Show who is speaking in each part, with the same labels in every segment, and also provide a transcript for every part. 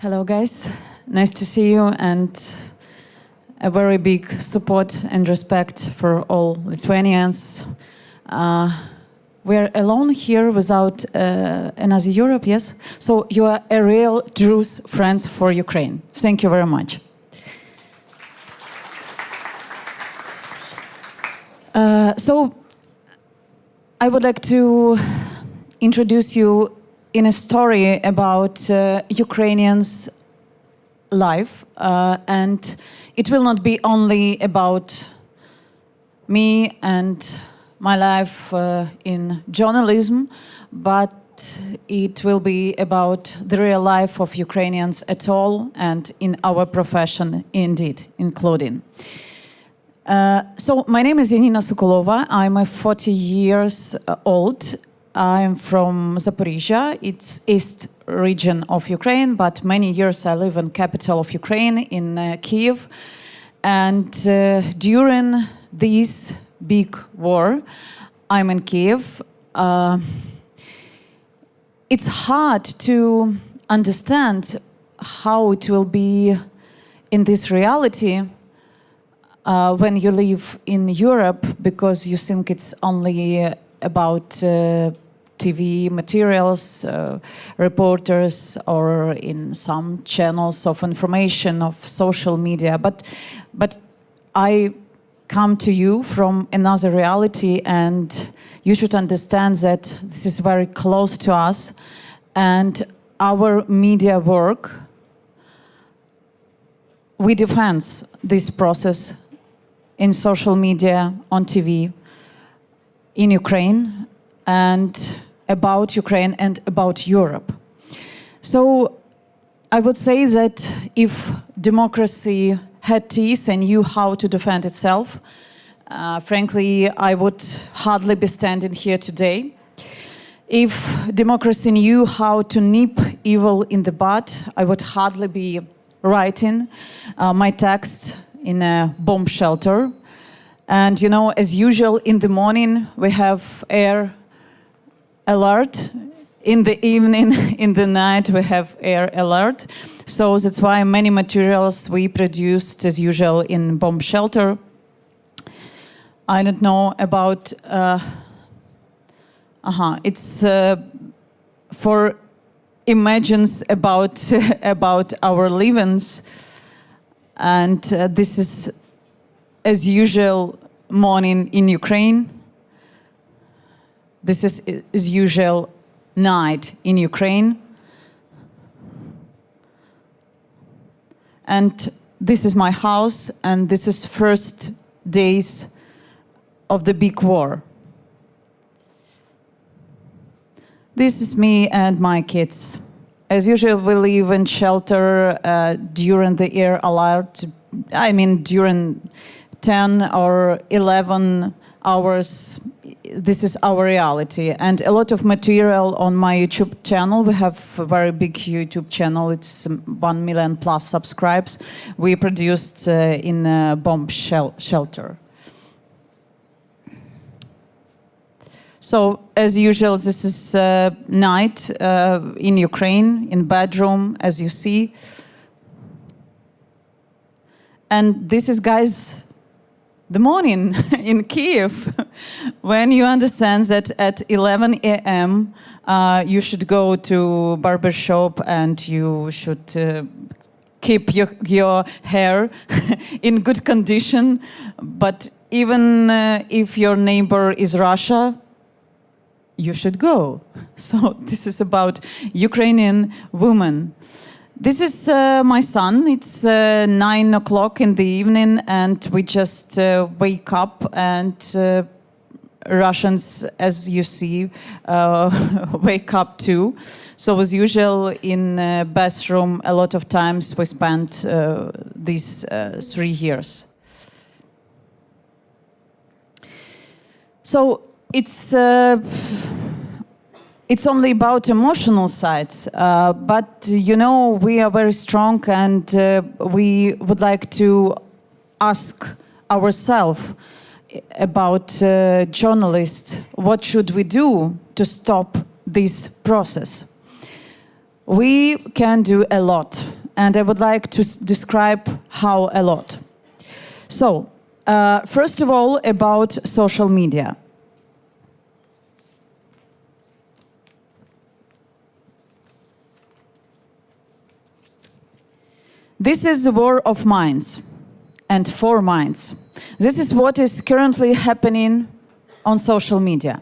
Speaker 1: Hello guys, nice to see you, and a very big support and respect for all Lithuanians. We're alone here without another Europe, yes? So you are a real true friends for Ukraine. Thank you very much. So I would like to introduce you in a story about Ukrainians' life, and it will not be only about me and my life in journalism, but it will be about the real life of Ukrainians at all and in our profession indeed, including. So my name is Yanina SOKOLOVA. I'm 40 years old. I'm from Zaporizhia. It's east region of Ukraine, but many years I live in capital of Ukraine, in Kyiv. And during this big war, I'm in Kyiv. It's hard to understand how it will be in this reality when you live in Europe, because you think it's only about TV materials, reporters, or in some channels of information of social media. But I come to you from another reality, and you should understand that this is very close to us, and our media work, we defend this process in social media, on TV, in Ukraine, and about Ukraine and about Europe. So I would say that if democracy had teeth and knew how to defend itself, frankly, I would hardly be standing here today. If democracy knew how to nip evil in the bud, I would hardly be writing my text in a bomb shelter. And you know, as usual, in the morning we have air alert. In the evening, in the night, we have air alert. So that's why many materials we produced, as usual, in bomb shelter. I don't know about... it's for imagines about our livings. And this is, as usual, morning in Ukraine. This is, as usual, night in Ukraine. And this is my house, and this is first days of the big war. This is me and my kids. As usual, we live in shelter during the air alert. I mean, during 10 or 11 hours. This is our reality. And a lot of material on my YouTube channel. We have a very big YouTube channel. It's 1 million plus subscribes. We produced in a bomb shelter. So, as usual, this is night in Ukraine, in bedroom, as you see. And this is, guys, the morning in Kyiv, when you understand that at 11 a.m. You should go to barber shop and you should keep your hair in good condition. But even if your neighbor is Russia, you should go. So this is about Ukrainian women. This is my son. It's 9 o'clock in the evening, and we just wake up, and Russians, as you see, wake up too. So as usual, in bathroom, a lot of times we spent these 3 years. So it's only about emotional sides, but you know, we are very strong, and we would like to ask ourselves about journalists, what should we do to stop this process? We can do a lot. and I would like to describe how a lot. So, first of all, about social media. This is the war of minds and for minds. This is what is currently happening on social media.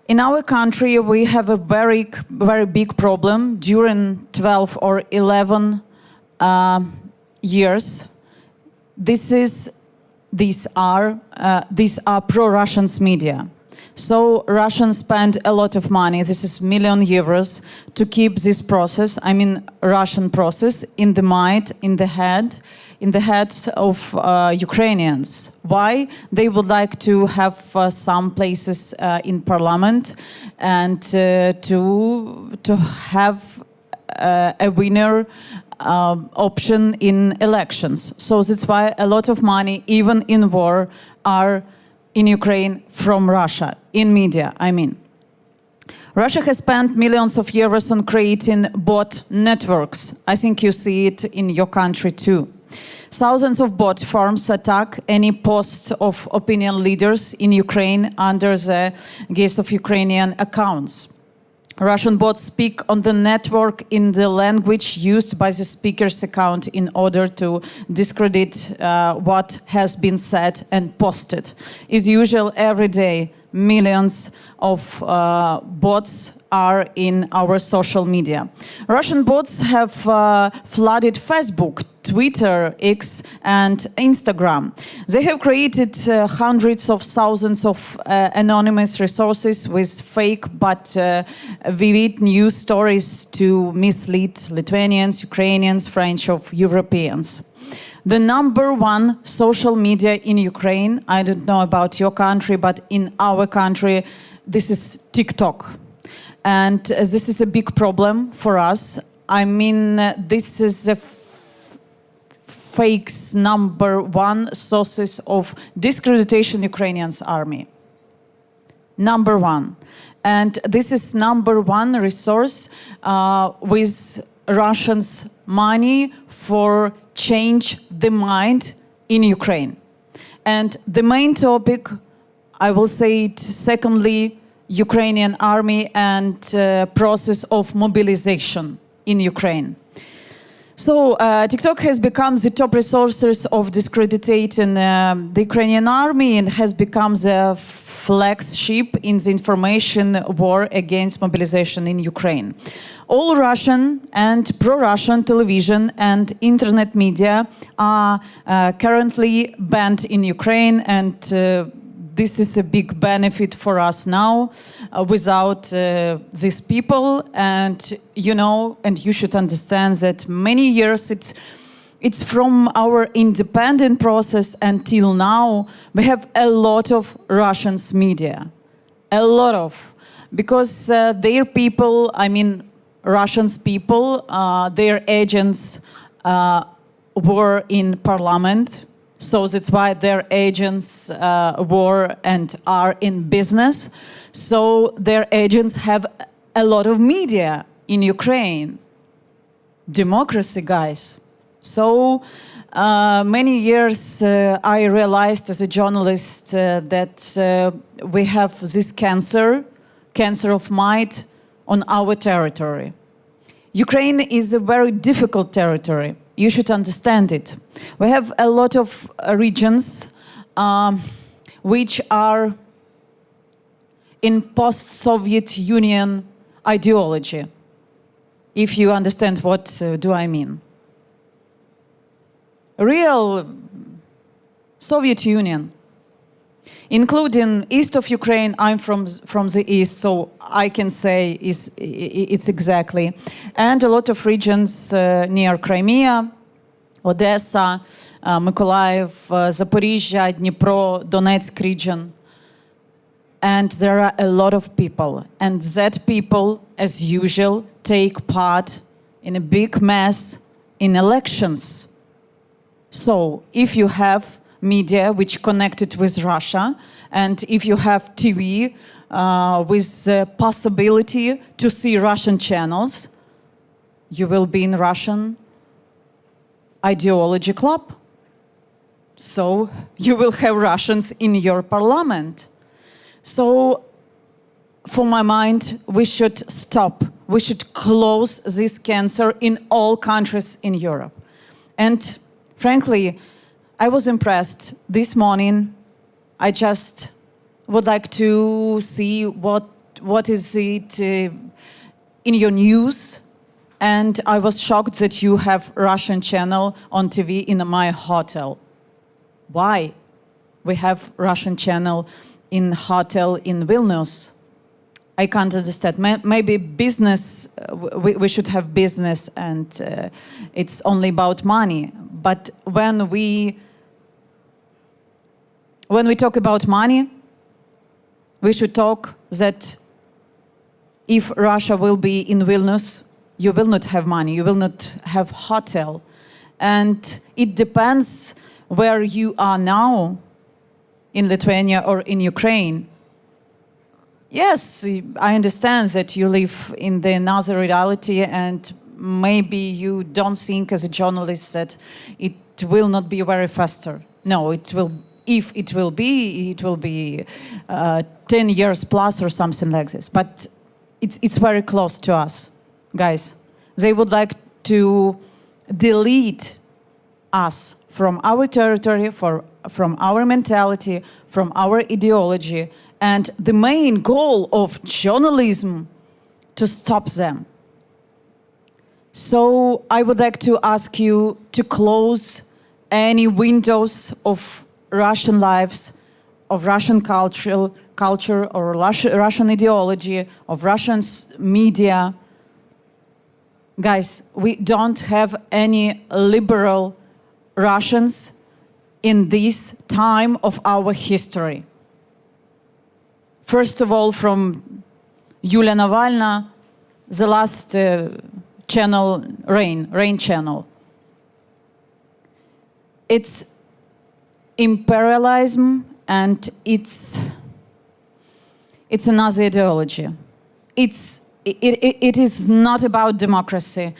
Speaker 1: In our country, we have a very, very big problem. During 12 or 11 years, these are pro-Russian media. So Russians spend a lot of money, this is million euros, to keep this process, I mean Russian process, in the mind, in the heads of Ukrainians. Why? They would like to have some places in parliament and to have a winner option in elections. So that's why a lot of money, even in war, are in Ukraine from Russia, in media, I mean. Russia has spent millions of euros on creating bot networks. I think you see it in your country too. Thousands of bot farms attack any post of opinion leaders in Ukraine under the guise of Ukrainian accounts. Russian bots speak on the network in the language used by the speaker's account in order to discredit what has been said and posted. As usual, every day, millions of bots are in our social media. Russian bots have flooded Facebook, Twitter, X, and Instagram. They have created hundreds of thousands of anonymous resources with fake but vivid news stories to mislead Lithuanians, Ukrainians, French, or Europeans. The number one social media in Ukraine, I don't know about your country, but in our country, this is TikTok. And this is a big problem for us. I mean, this is a fakes number one sources of discreditation Ukrainians army. Number one. And this is number one resource with Russians' money for change the mind in Ukraine. And the main topic, I will say it secondly, Ukrainian army and process of mobilization in Ukraine. So TikTok has become the top resources of discrediting the Ukrainian army and has become the flagship in the information war against mobilization in Ukraine. All Russian and pro-Russian television and internet media are currently banned in Ukraine, and this is a big benefit for us now. Without these people, and you know, and you should understand that many years it's from our independent process until now we have a lot of Russians media, a lot of, because their people, I mean Russians people, their agents were in parliament. So that's why their agents were and are in business. So their agents have a lot of media in Ukraine. Democracy, guys. So many years I realized as a journalist that we have this cancer of might on our territory. Ukraine is a very difficult territory. You should understand it. We have a lot of regions which are in post-Soviet Union ideology, if you understand what do I mean. Real Soviet Union, including east of Ukraine. I'm from the east, so I can say it's exactly. And a lot of regions near Crimea, Odessa, Mykolaiv, Zaporizhia, Dnipro, Donetsk region. And there are a lot of people. And that people, as usual, take part in a big mess in elections. So if you have media which connected with Russia, and if you have TV with the possibility to see Russian channels, you will be in Russian ideology club. So you will have Russians in your parliament. So for my mind, we should stop. We should close this cancer in all countries in Europe. And frankly, I was impressed this morning. I just would like to see what is it in your news. And I was shocked that you have Russian channel on TV in my hotel. Why? We have Russian channel in hotel in Vilnius. I can't understand. Maybe business, we should have business and it's only about money. But when we talk about money, we should talk that if Russia will be in Vilnius, you will not have money, you will not have hotel. And it depends where you are now, in Lithuania or in Ukraine. Yes, I understand that you live in the another reality and maybe you don't think as a journalist that it will not be very faster. No, it will. If it will be 10 years plus or something like this. But it's very close to us, guys. They would like to delete us from our territory, from our mentality, from our ideology, and the main goal of journalism to stop them. So I would like to ask you to close any windows of Russian lives, of Russian culture or Russian ideology, of Russian media. Guys, we don't have any liberal Russians in this time of our history. First of all, from Yulia Navalny, the last channel, Rain channel. It's imperialism and it's another ideology. It is not about democracy.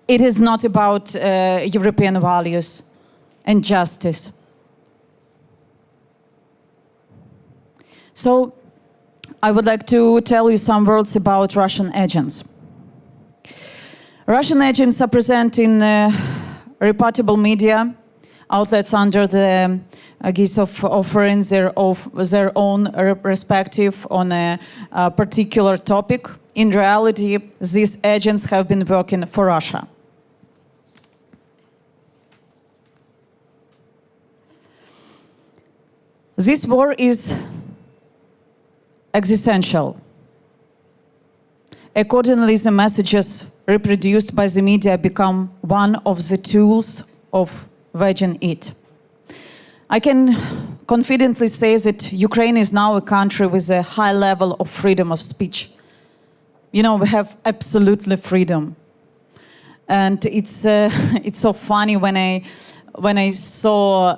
Speaker 1: It is not about European values and justice. So I would like to tell you some words about Russian agents. Russian agents are present in reputable media outlets under the guise of offering their own perspective on a particular topic. In reality, these agents have been working for Russia. This war is existential. Accordingly, the messages reproduced by the media become one of the tools of waging it. I can confidently say that Ukraine is now a country with a high level of freedom of speech. You know, we have absolutely freedom. And it's so funny when I saw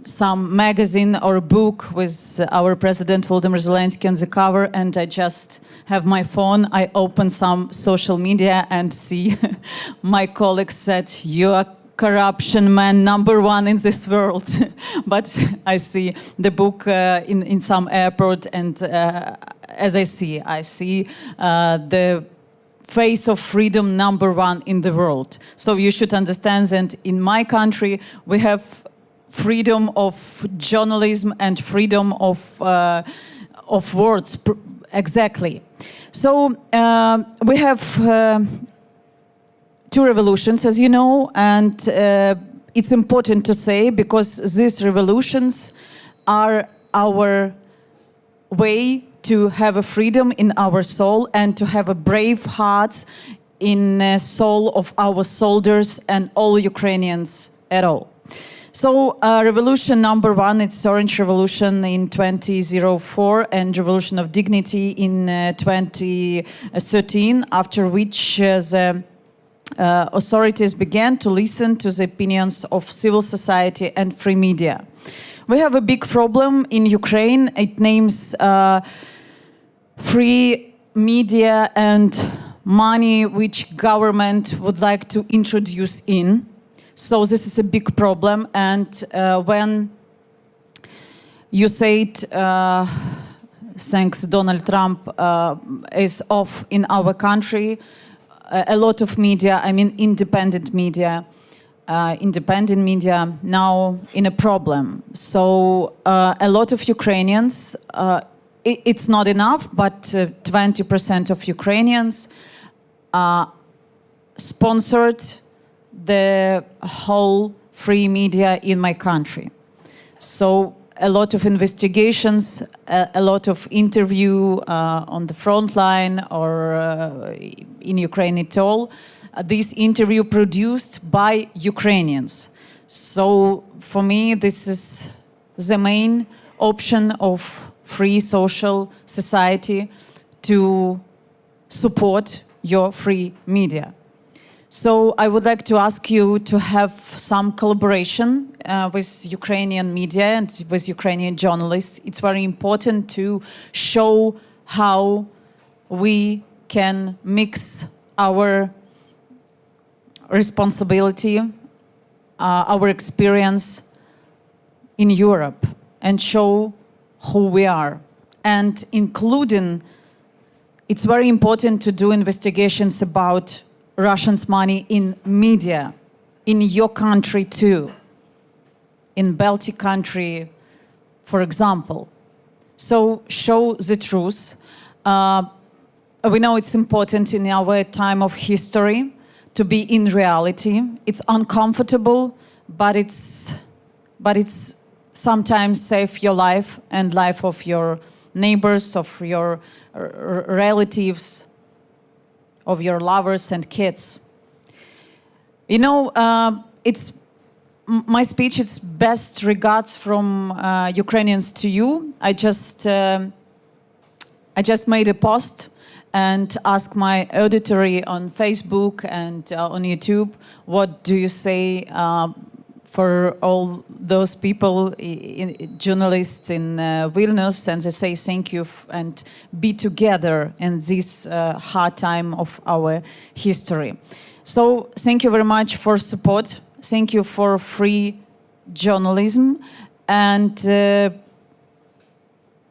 Speaker 1: some magazine or book with our President Volodymyr Zelensky on the cover, and I just have my phone, I open some social media and see my colleagues said, "You are corruption man #1 in this world." But I see the book in some airport, and as I see the face of freedom #1 in the world. So you should understand that in my country we have freedom of journalism and freedom of words, exactly. So we have two revolutions, as you know, and it's important to say because these revolutions are our way to have a freedom in our soul and to have a brave hearts in the soul of our soldiers and all Ukrainians at all. So revolution #1, it's Orange Revolution in 2004 and Revolution of Dignity in 2013, after which the authorities began to listen to the opinions of civil society and free media. We have a big problem in Ukraine. It names free media and money which government would like to introduce in. So this is a big problem. And when you said, thanks Donald Trump is off in our country, a lot of media, I mean independent media now in a problem. So a lot of Ukrainians, it's not enough, but 20% of Ukrainians sponsored the whole free media in my country. So a lot of investigations, a lot of interview on the front line or in Ukraine at all. This interview produced by Ukrainians. So for me, this is the main option of free social society to support your free media. So I would like to ask you to have some collaboration with Ukrainian media and with Ukrainian journalists. It's very important to show how we can mix our responsibility, our experience in Europe and show who we are. And including, it's very important to do investigations about Russians' money in media, in your country too, in Baltic country, for example. So show the truth. We know it's important in our time of history to be in reality. It's uncomfortable, but it's sometimes save your life and life of your neighbors, of your relatives, of your lovers and kids. You know, my speech, it's best regards from Ukrainians to you. I just made a post and asked my auditory on Facebook and on YouTube, what do you say for all those people, journalists in Vilnius, and they say thank you and be together in this hard time of our history. So thank you very much for support. Thank you for free journalism. And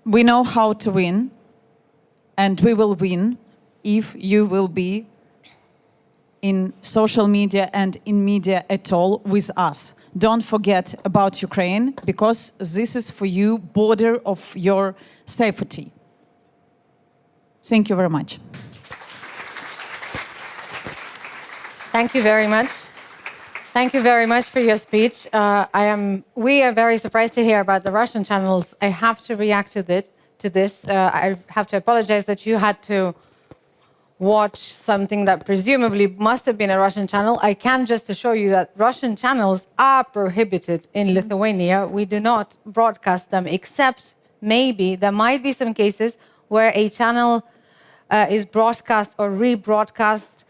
Speaker 1: we know how to win, and we will win if you will be in social media and in media at all with us. Don't forget about Ukraine, because this is for you border of your safety. Thank you very much.
Speaker 2: Thank you very much. Thank you very much for your speech. We are very surprised to hear about the Russian channels. I have to react to this. I have to apologize that you had to watch something that presumably must have been a Russian channel. I can just assure you that Russian channels are prohibited in Lithuania. We do not broadcast them, except maybe there might be some cases where a channel is broadcast or rebroadcast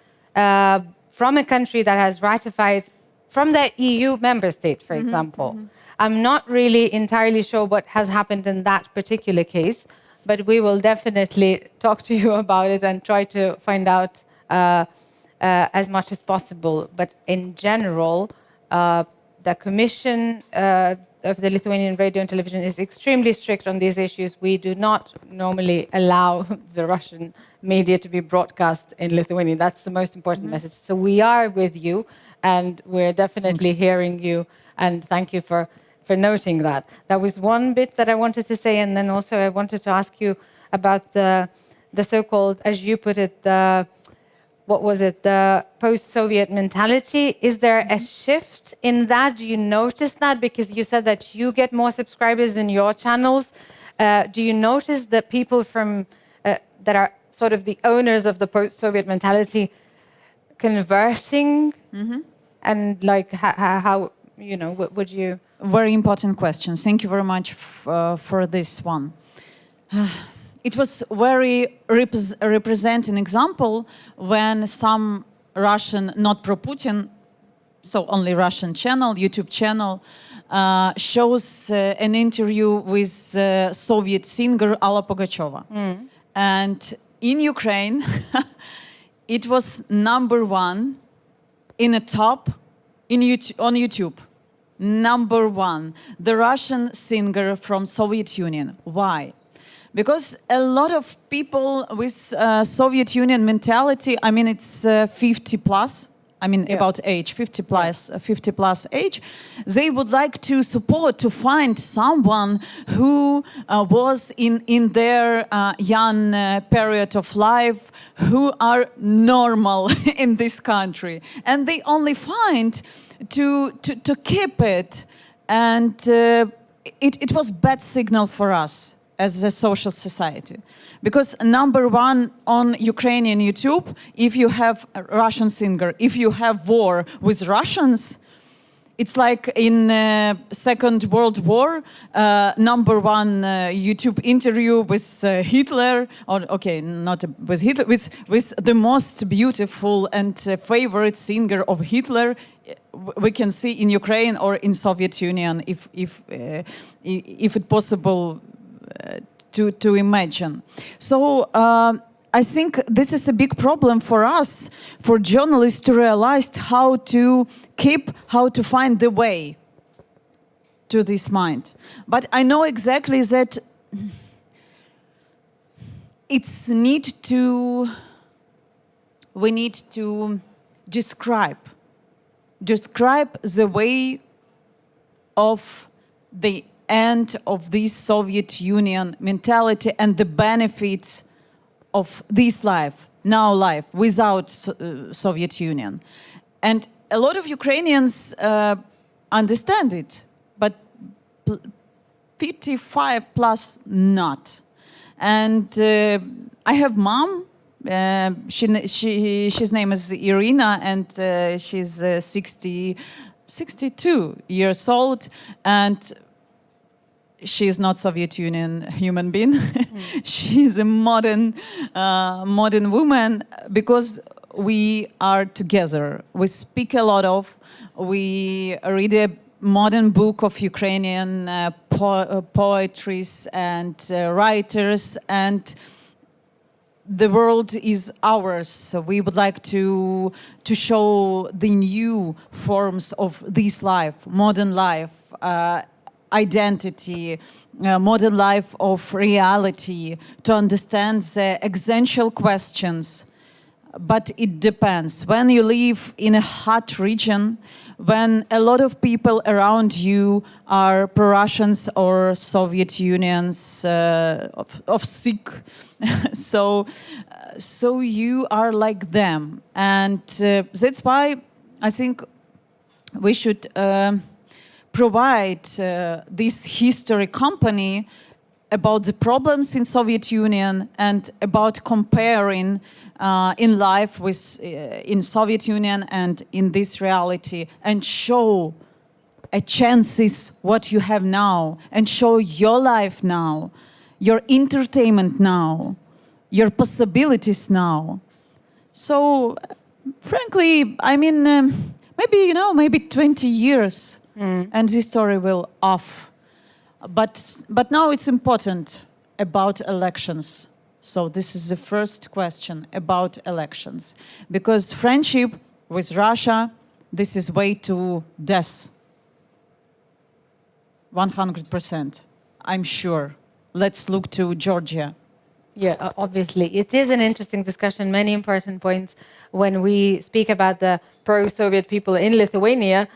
Speaker 2: from a country that has ratified, from the EU member state, for example. I'm not really entirely sure what has happened in that particular case, but we will definitely talk to you about it and try to find out as much as possible. But in general, the Commission of the Lithuanian Radio and Television is extremely strict on these issues. We do not normally allow the Russian media to be broadcast in Lithuania. That's the most important message. So we are with you, and we're definitely hearing you, and thank you for noting that. That was one bit that I wanted to say, and then also I wanted to ask you about the so-called, as you put it, the post-Soviet mentality. Is there a shift in that? Do you notice that? Because you said that you get more subscribers in your channels. Do you notice that people from that are sort of the owners of the post-Soviet mentality conversing? And like how you know, would you?
Speaker 1: Very important question. Thank you very much for this one. It was very representing example when some Russian, not pro-Putin, so only Russian channel, YouTube channel, shows an interview with Soviet singer Alla Pugacheva. And in Ukraine, it was #1 in the top on YouTube. #1, the Russian singer from Soviet Union. Why? Because a lot of people with Soviet Union mentality, I mean, it's 50 plus, I mean, about age, 50 plus age, they would like to support, to find someone who was in their young period of life, who are normal in this country. And they only find to keep it. And it was bad signal for us as a social society. Because #1 on Ukrainian YouTube, if you have a Russian singer, if you have war with Russians, it's like in Second World War, #1 YouTube interview with Hitler, or okay, not with Hitler, with the most beautiful and favorite singer of Hitler, we can see in Ukraine or in Soviet Union, if it's possible to imagine. So I think this is a big problem for us, for journalists to realize how to find the way to this mind. But I know exactly that we need to describe the way of the end of this Soviet Union mentality and the benefits of this life, now life, without Soviet Union. And a lot of Ukrainians understand it, but 55 plus not. And I have mom, she's name is Irina, and she's 62 years old, and she is not Soviet Union human being. She is a modern woman, because we are together. We speak a lot of, we read a modern book of Ukrainian poetries and writers, and the world is ours. So we would like to show the new forms of this life, modern life, identity, modern life of reality, to understand the existential questions. But it depends. When you live in a hot region, when a lot of people around you are pro-Russians or Soviet Unions of sick, so you are like them. And that's why I think we should provide this history company about the problems in Soviet Union and about comparing in life with in Soviet Union and in this reality, and show a chances what you have now, and show your life now, your entertainment now, your possibilities now. So frankly, I mean, maybe 20 years and this story will off. But now it's important about elections. So this is the first question about elections. Because friendship with Russia, this is way to death. 100%, I'm sure. Let's look to Georgia.
Speaker 2: Yeah, obviously. It is an interesting discussion, many important points. When we speak about the pro-Soviet people in Lithuania,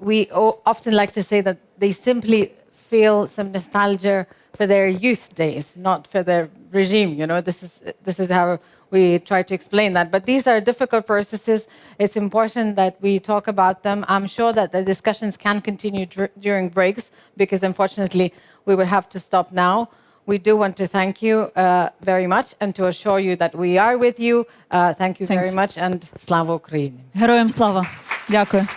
Speaker 2: we often like to say that they simply feel some nostalgia for their youth days, not for their regime. You know, this is how we try to explain that. But these are difficult processes. It's important that we talk about them. I'm sure that the discussions can continue during breaks, because unfortunately we will have to stop now. We do want to thank you very much and to assure you that we are with you. Thank you very much, and Slava Ukraini.
Speaker 1: Героям слава. Дякую.